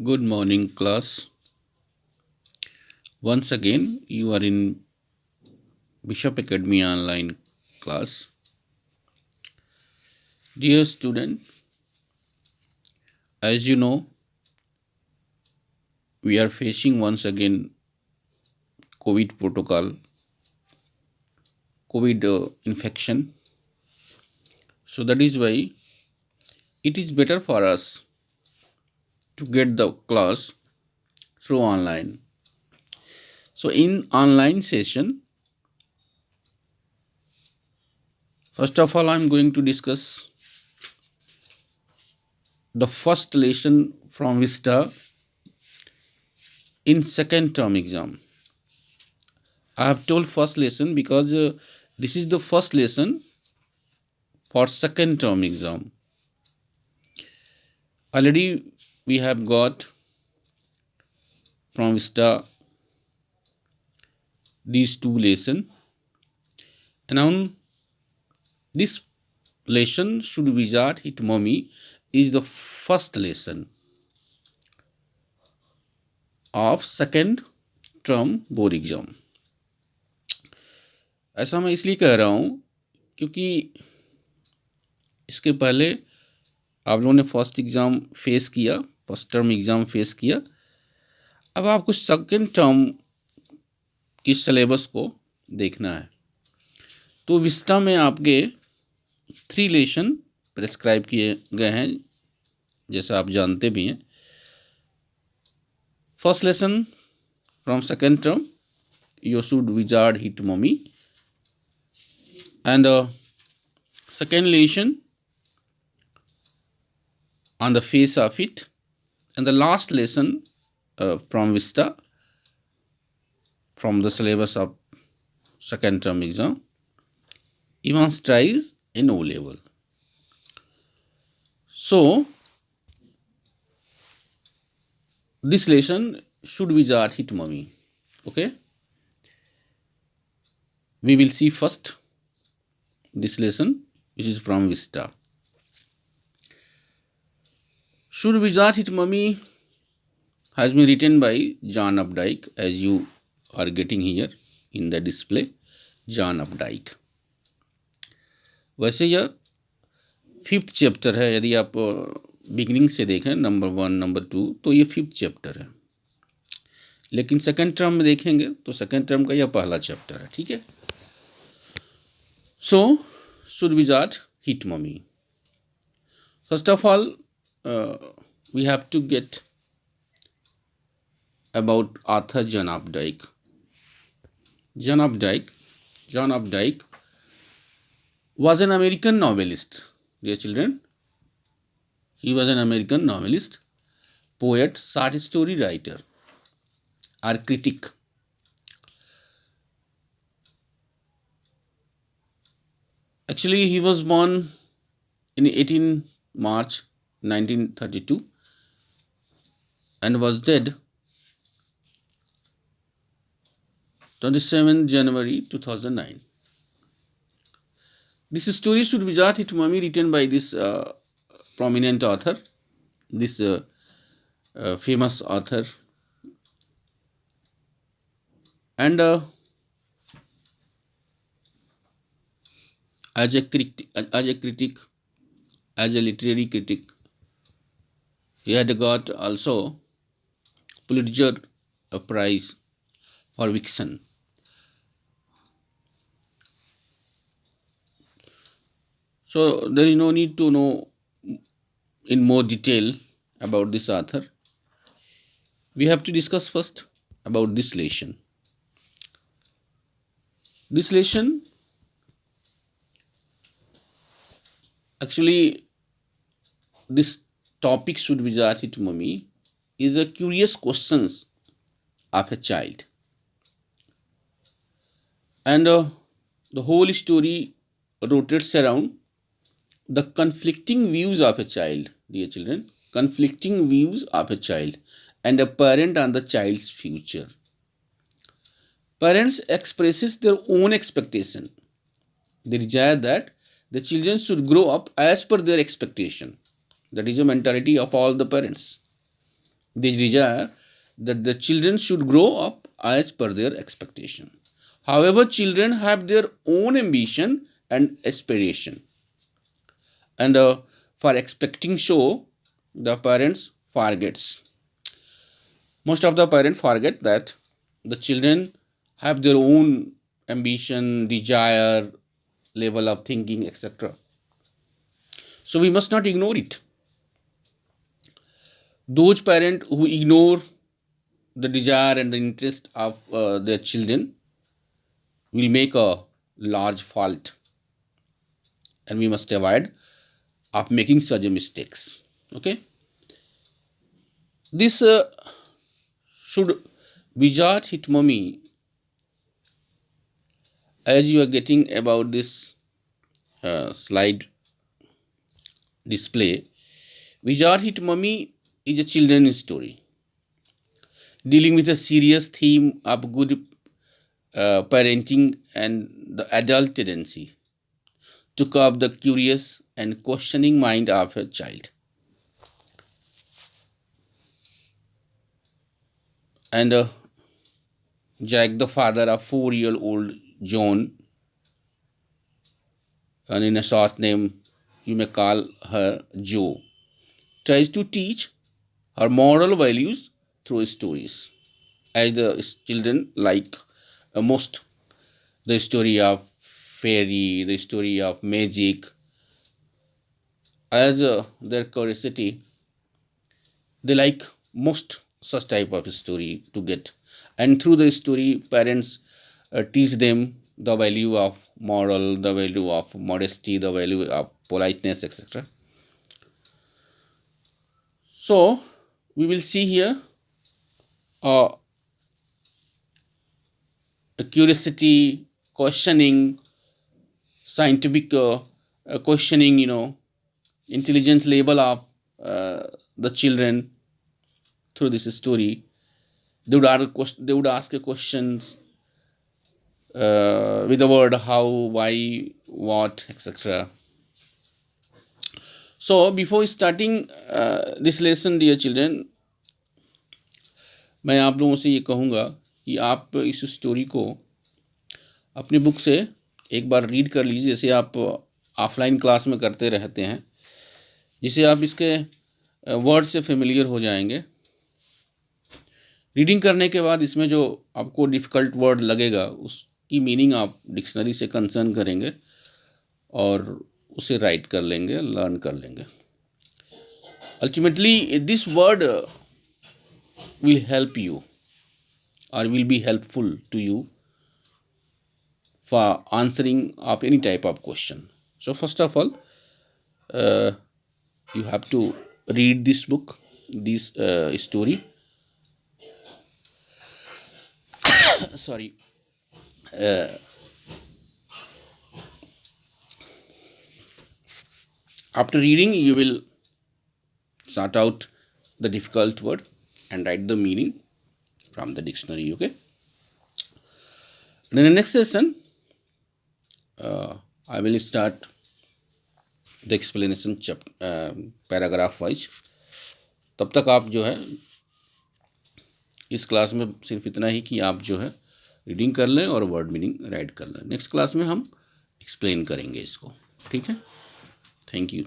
Good morning, class. Once again, you are in Bishop Academy online class. Dear student, as you know, we are facing once again COVID protocol, COVID infection. So that is why it is better for us to get the class through online. So in online session, first of all, I am going to discuss the first lesson from Vista in second term exam. I have told first lesson because this is the first lesson for second term exam. Already we have got from Vista these two lesson, and now this lesson should wizard hit mommy is the first lesson of second term board exam. ऐसा मैं इसलिए कह रहा हूँ क्योंकि इसके पहले आप लोगों ने फर्स्ट एग्ज़ाम फेस किया, फर्स्ट टर्म एग्ज़ाम फेस किया. अब आपको सेकेंड टर्म की सिलेबस को देखना है. तो विस्टा में आपके 3 लेसन प्रेस्क्राइब किए गए हैं, जैसा आप जानते भी हैं. First lesson from second term, you should wizard hit mommy, and second lesson on the face of it, and the last lesson from Vista from the syllabus of second term exam, Evans tries in O level. So this lesson should wizard hit mommy. Okay, we will see first this lesson which is from Vista. Should wizard hit mommy has been written by John Updike, as you are getting here in the display. John Updike. वैसे यह 5th chapter है. यदि आप beginning से देखें number 1 number 2 तो ये 5th chapter है, लेकिन सेकेंड टर्म में देखेंगे तो सेकेंड टर्म का यह पहला चैप्टर है. ठीक है. So should wizard hit mummy. First of all we have to get about author John Updike. John Updike was an American novelist, dear children. He was an American novelist, poet, short story writer, or critic. Actually, he was born in 18 March 1932 and was dead 27 January 2009. This story should wizard hit mommy, written by this prominent author, this famous author, and as a critic, as a literary critic, he had got also Pulitzer Prize for fiction. So there is no need to know in more detail about this author. We have to discuss first about this lesson. This lesson actually, this topic should be asked to mommy is a curious questions of a child, and the whole story rotates around the conflicting views of a child, dear children, conflicting views of a child and a parent on the child's future. Parents expresses their own expectation. They desire that the children should grow up as per their expectation. That is the mentality of all the parents. They desire that the children should grow up as per their expectation. However, children have their own ambition and aspiration, and for expecting show, the parents forgets. Most of the parents forget that the children have their own ambition, desire, level of thinking, etc. So we must not ignore it. Those parents who ignore the desire and the interest of their children will make a large fault, and we must avoid of making such mistakes. Okay, this should Vijat hit mommy as you are getting about this slide display. Vijat hit mommy is a children's story dealing with a serious theme of good parenting and the adult tendency to curb the curious and questioning mind of a child. And Jack, the father of 4-year-old John, and in a short name you may call her Jo, tries to teach her moral values through stories, as the children like most the story of fairy, the story of magic, as their curiosity, they like most such type of story to get, and through the story, parents teach them the value of moral, the value of modesty, the value of politeness, etc. So we will see here uh, a curiosity, questioning, scientific questioning, intelligence level of the children through this story. They would ask a questions with the word how, why, what, etc. So before starting this lesson, dear children, मैं आप लोगों से ये कहूँगा कि आप इस story को अपनी बुक से एक बार रीड कर लीजिए, जैसे आप ऑफलाइन क्लास में करते रहते हैं, जिससे आप इसके वर्ड से फेमिलियर हो जाएंगे। रीडिंग करने के बाद इसमें जो आपको डिफ़िकल्ट वर्ड लगेगा उसकी मीनिंग आप डिक्शनरी से कंसर्न करेंगे और उसे राइट कर लेंगे, लर्न कर लेंगे। Ultimately this word will help you or will be helpful to you for answering of any type of question. So first of all, you have to read this book, this story. Sorry. After reading, you will sort out the difficult word and write the meaning from the dictionary. Okay. Then the next session, I will start the explanation paragraph wise. तब तक आप जो है इस class में सिर्फ इतना ही कि आप जो है रीडिंग कर लें और वर्ड मीनिंग राइट कर लें। नेक्स्ट क्लास में हम एक्सप्लेन करेंगे इसको। ठीक है, थैंक यू।